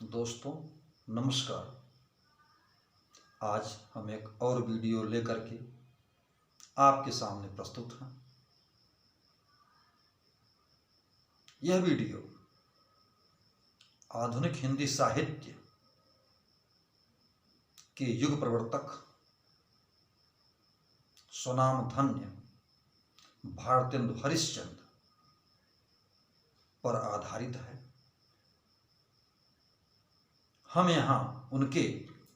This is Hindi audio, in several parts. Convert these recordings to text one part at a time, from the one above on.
दोस्तों नमस्कार। आज हम एक और वीडियो लेकर के आपके सामने प्रस्तुत हैं। यह वीडियो आधुनिक हिंदी साहित्य के युग प्रवर्तक स्वनामधन्य भारतेंदु हरिश्चंद्र पर आधारित है। हम यहाँ उनके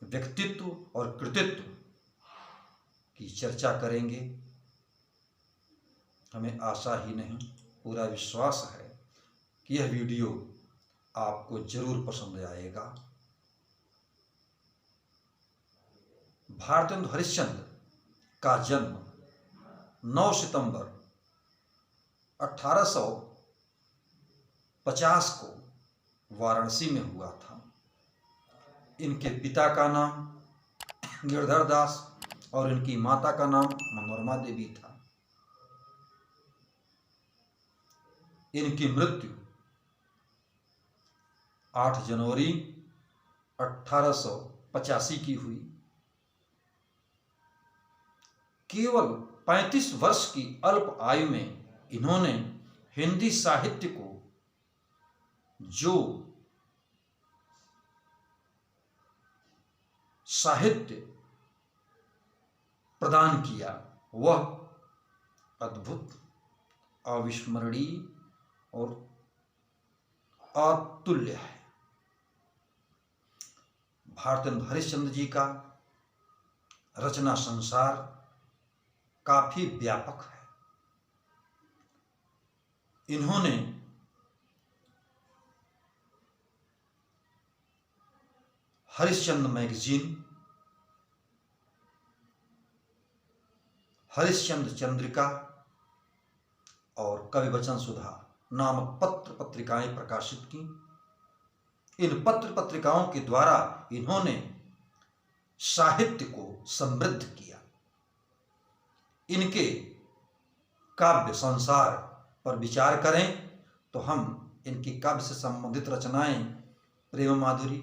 व्यक्तित्व और कृतित्व की चर्चा करेंगे। हमें आशा ही नहीं, पूरा विश्वास है कि यह वीडियो आपको जरूर पसंद आएगा। भारतेंदु हरिश्चंद्र का जन्म 9 सितंबर 1850 को वाराणसी में हुआ था। इनके पिता का नाम गिरधर दास और इनकी माता का नाम मनोरमा देवी था। इनकी मृत्यु 8 जनवरी 1885 की हुई। केवल 35 वर्ष की अल्प आयु में इन्होंने हिंदी साहित्य को जो साहित्य प्रदान किया वह अद्भुत, अविस्मरणीय और अतुल्य है। भारतेंदु हरिश्चंद्र जी का रचना संसार काफी व्यापक है। इन्होंने हरिश्चंद्र मैगजीन, हरिश्चंद्र चंद्रिका और कवि वचन सुधा नामक पत्र पत्रिकाएं प्रकाशित की। इन पत्र पत्रिकाओं के द्वारा इन्होंने साहित्य को समृद्ध किया। इनके काव्य संसार पर विचार करें तो हम इनकी काव्य से संबंधित रचनाएं प्रेम माधुरी,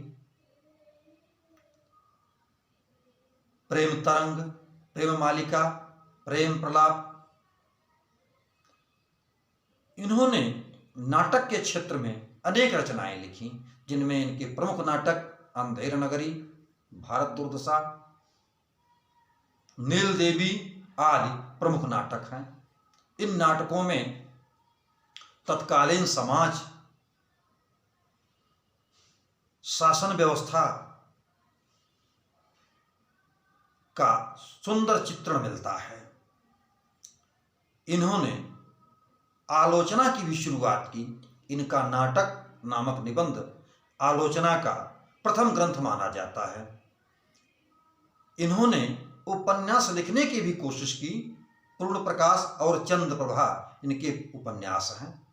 प्रेम तरंग, प्रेम मालिका, प्रेम प्रलाप, इन्होंने नाटक के क्षेत्र में अनेक रचनाएं लिखी, जिनमें इनके प्रमुख नाटक अंधेर नगरी, भारत दुर्दशा, नील देवी आदि प्रमुख नाटक हैं। इन नाटकों में तत्कालीन समाज, शासन व्यवस्था का सुंदर चित्रण मिलता है। इन्होंने आलोचना की भी शुरुआत की। इनका नाटक नामक निबंध आलोचना का प्रथम ग्रंथ माना जाता है। इन्होंने उपन्यास लिखने की भी कोशिश की। पूर्ण प्रकाश और चंद्र प्रभा इनके उपन्यास हैं।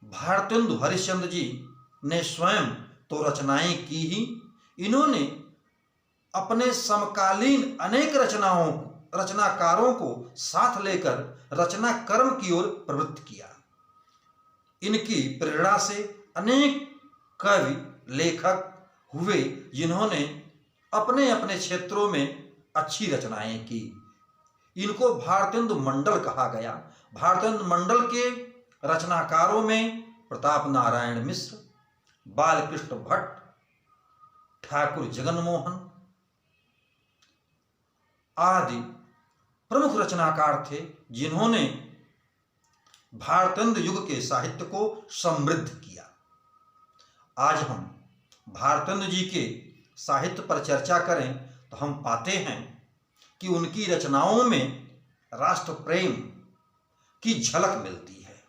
भारतेंदु हरिश्चंद्र जी ने स्वयं तो रचनाएं की ही, इन्होंने अपने समकालीन अनेक रचनाकारों को साथ लेकर रचना कर्म की ओर प्रवृत्त किया। इनकी प्रेरणा से अनेक कवि लेखक हुए, जिन्होंने अपने अपने क्षेत्रों में अच्छी रचनाएं की। इनको भारतेंदु मंडल कहा गया। भारतेंदु मंडल के रचनाकारों में प्रताप नारायण मिश्र, बालकृष्ण भट्ट, ठाकुर जगनमोहन आदि प्रमुख रचनाकार थे, जिन्होंने भारतेंदु युग के साहित्य को समृद्ध किया। आज हम भारतेंदु जी के साहित्य पर चर्चा करें तो हम पाते हैं कि उनकी रचनाओं में राष्ट्र प्रेम की झलक मिलती है।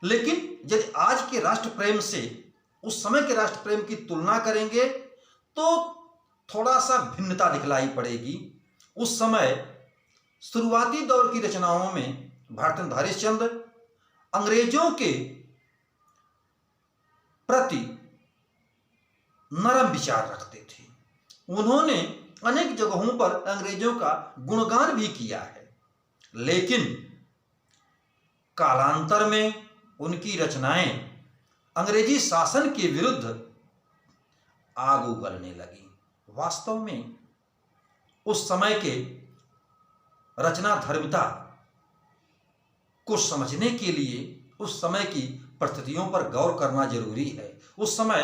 लेकिन यदि आज के राष्ट्र प्रेम से उस समय के राष्ट्र प्रेम की तुलना करेंगे तो थोड़ा सा भिन्नता दिखलाई पड़ेगी। उस समय शुरुआती दौर की रचनाओं में भारतेंदु हरिश्चंद्र अंग्रेजों के प्रति नरम विचार रखते थे। उन्होंने अनेक जगहों पर अंग्रेजों का गुणगान भी किया है। लेकिन कालांतर में उनकी रचनाएं अंग्रेजी शासन के विरुद्ध आग उगलने लगी। वास्तव में उस समय के रचनाधर्मिता को समझने के लिए उस समय की परिस्थितियों पर गौर करना जरूरी है। उस समय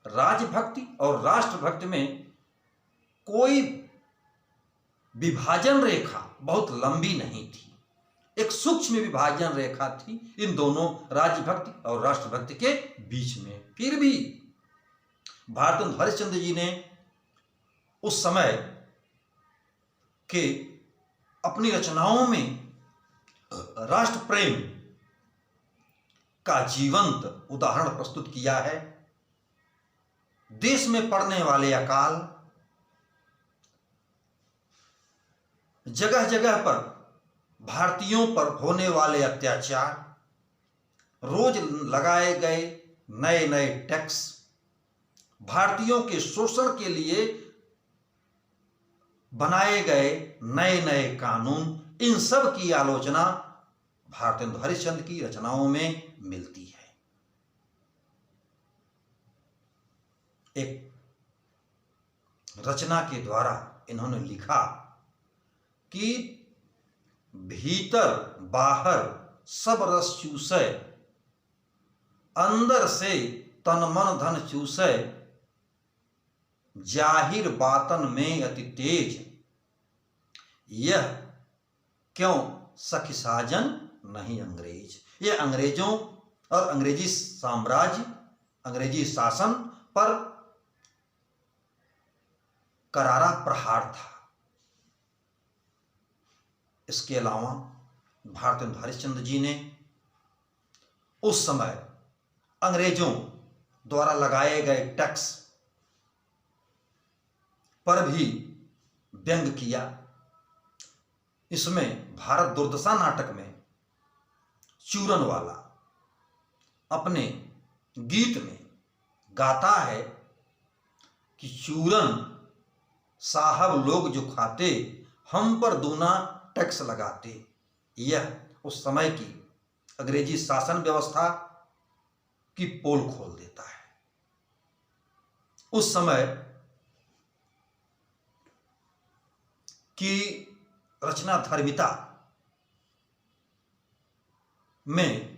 राजभक्ति और राष्ट्रभक्ति में कोई विभाजन रेखा बहुत लंबी नहीं थी, एक सूक्ष्म विभाजन रेखा थी इन दोनों राज्यभक्ति और राष्ट्रभक्ति के बीच में। फिर भी भारतेंदु हरिश्चंद्र जी ने उस समय के अपनी रचनाओं में राष्ट्र प्रेम का जीवंत उदाहरण प्रस्तुत किया है। देश में पड़ने वाले अकाल, जगह जगह पर भारतीयों पर होने वाले अत्याचार, रोज लगाए गए नए नए टैक्स, भारतीयों के शोषण के लिए बनाए गए नए नए कानून, इन सब की आलोचना भारतेंदु हरिश्चंद्र की रचनाओं में मिलती है। एक रचना के द्वारा इन्होंने लिखा कि भीतर बाहर सब रस चूसै, अंदर से तन मन धन चूसै, जाहिर बातन में अति तेज, यह क्यों सखी साजन नहीं अंग्रेज। यह अंग्रेजों और अंग्रेजी साम्राज्य, अंग्रेजी शासन पर करारा प्रहार था। इसके अलावा भारतेंदु हरिश्चंद्र जी ने उस समय अंग्रेजों द्वारा लगाए गए टैक्स पर भी व्यंग किया। इसमें भारत दुर्दशा नाटक में चूरन वाला अपने गीत में गाता है कि चूरन साहब लोग जो खाते, हम पर दूना टैक्स लगाते। यह उस समय की अंग्रेजी शासन व्यवस्था की पोल खोल देता है। उस समय की रचनाधर्मिता में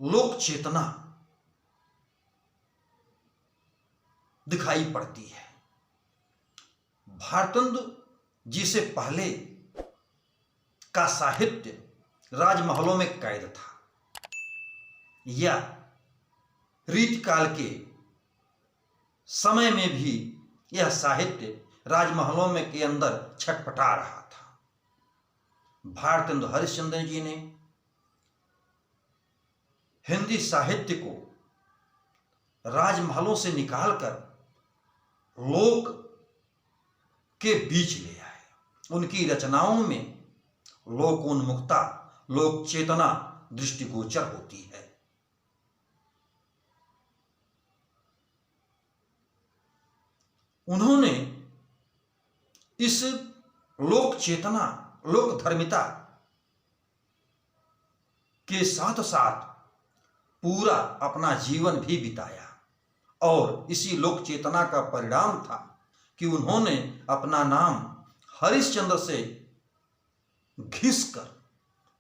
लोक चेतना दिखाई पड़ती है। भारतेंदु जी से पहले का साहित्य राजमहलों में कैद था या रीतिकाल के समय में भी यह साहित्य राजमहलों में के अंदर छटपटा रहा था। भारतेंदु हरिश्चंद्र जी ने हिंदी साहित्य को राजमहलों से निकालकर लोक के बीच ले आए। उनकी रचनाओं में लोकोन्मुखता, लोक चेतना दृष्टिगोचर होती है। उन्होंने इस लोक चेतना, लोक धर्मिता के साथ साथ पूरा अपना जीवन भी बिताया और इसी लोक चेतना का परिणाम था कि उन्होंने अपना नाम हरिश्चंद्र से घिसकर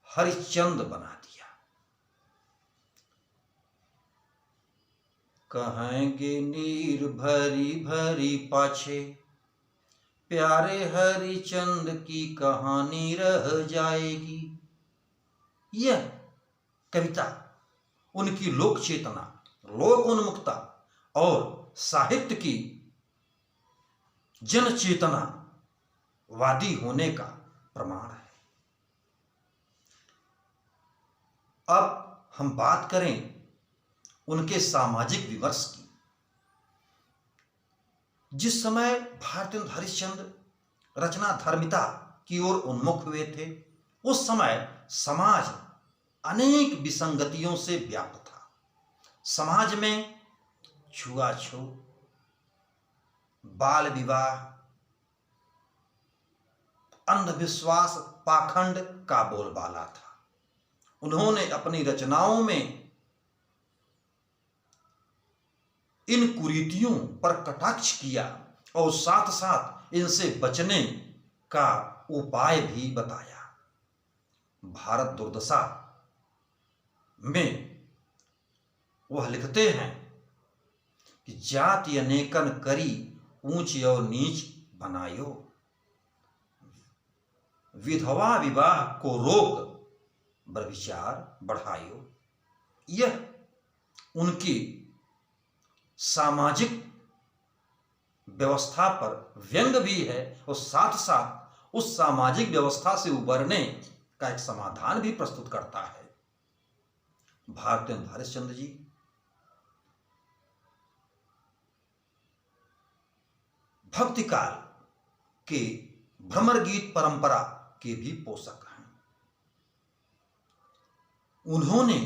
हरिश्चंद्र बना दिया। कहेंगे नीर भरी भरी पाछे, प्यारे हरिचंद्र की कहानी रह जाएगी। यह कविता उनकी लोक चेतना, लोक उन्मुखता और साहित्य की जन चेतना वादी होने का प्रमाण है। अब हम बात करें उनके सामाजिक विमर्श की। जिस समय भारतेंदु हरिश्चंद्र रचनाधर्मिता की ओर उन्मुख हुए थे, उस समय समाज अनेक विसंगतियों से व्याप्त था। समाज में छुआछूत, बाल विवाह, अंधविश्वास, पाखंड का बोलबाला था। उन्होंने अपनी रचनाओं में इन कुरीतियों पर कटाक्ष किया और साथ साथ इनसे बचने का उपाय भी बताया। भारत दुर्दशा में वह लिखते हैं कि जाति अनेकन करी ऊंच और नीच बनायो, विधवा विवाह को रोक व्यभिचार बढ़ायो। यह उनकी सामाजिक व्यवस्था पर व्यंग भी है और साथ साथ उस सामाजिक व्यवस्था से उबरने का एक समाधान भी प्रस्तुत करता है। भारतेंदु हरिश्चंद्र जी भक्ति काल के भ्रमर गीत परंपरा के भी पोषक हैं। उन्होंने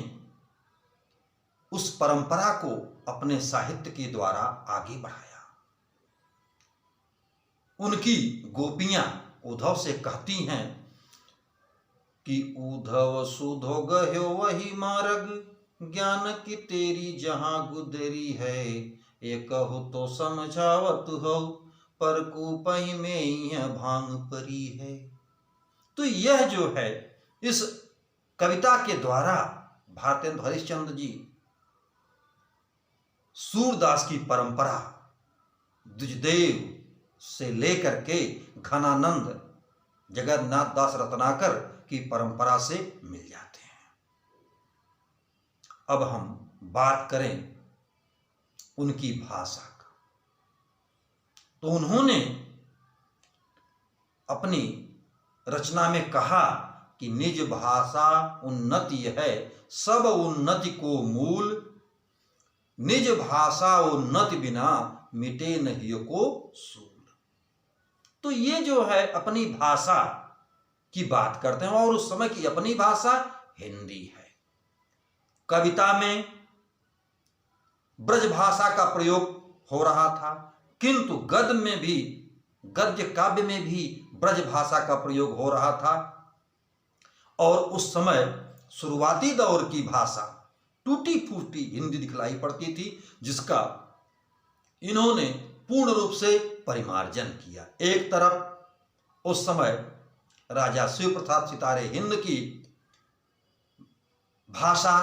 उस परंपरा को अपने साहित्य के द्वारा आगे बढ़ाया। उनकी गोपियां उद्धव से कहती हैं कि उद्धव सुधो गह्यो वही मार्ग, ज्ञान की तेरी जहां गुदरी है, एक हो तो समझावत हो पर कुपई में यह भांग परी है। तो यह जो है इस कविता के द्वारा भारतेंदु हरिश्चंद्र जी सूरदास की परंपरा द्विजदेव से लेकर के घनानंद जगन्नाथ दास रत्नाकर की परंपरा से मिल जाते हैं। अब हम बात करें उनकी भाषा का, तो उन्होंने अपनी रचना में कहा कि निज भाषा उन्नति है, सब उन्नति को मूल, निज भाषा उन्नति बिना मिटे नहीं को सूल। तो ये जो है अपनी भाषा की बात करते हैं और उस समय की अपनी भाषा हिंदी है। कविता में ब्रज भाषा का प्रयोग हो रहा था, किंतु गद्य में भी, गद्य काव्य में भी ब्रज भाषा का प्रयोग हो रहा था। और उस समय शुरुआती दौर की भाषा टूटी फूटी हिंदी दिखलाई पड़ती थी, जिसका इन्होंने पूर्ण रूप से परिमार्जन किया। एक तरफ उस समय राजा शिव प्रताप सितारे हिंद की भाषा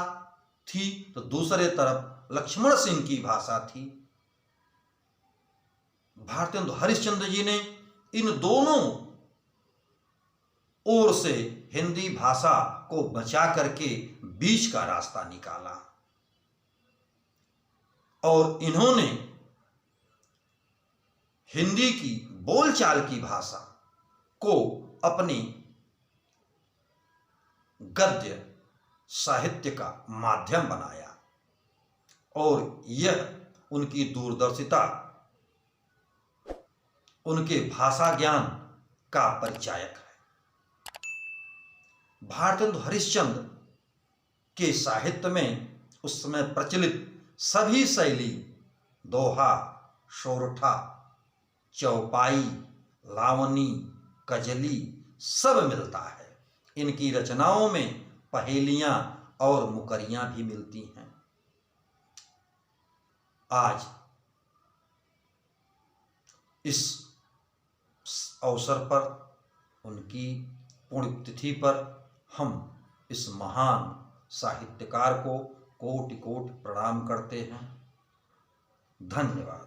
थी, तो दूसरे तरफ लक्ष्मण सिंह की भाषा थी। भारतेंदु हरिश्चंद्र जी ने इन दोनों ओर से हिंदी भाषा को बचा करके बीच का रास्ता निकाला और इन्होंने हिंदी की बोलचाल की भाषा को अपनी गद्य साहित्य का माध्यम बनाया और यह उनकी दूरदर्शिता, उनके भाषा ज्ञान का परिचायक है। भारतेंदु हरिश्चंद्र के साहित्य में उस समय प्रचलित सभी शैली, दोहा, सोरठा, चौपाई, लावनी, कजली सब मिलता है। इनकी रचनाओं में पहेलियां और मुकरियां भी मिलती हैं। आज इस अवसर पर, उनकी पुण्यतिथि पर हम इस महान साहित्यकार को कोटि कोटि प्रणाम करते हैं। धन्यवाद।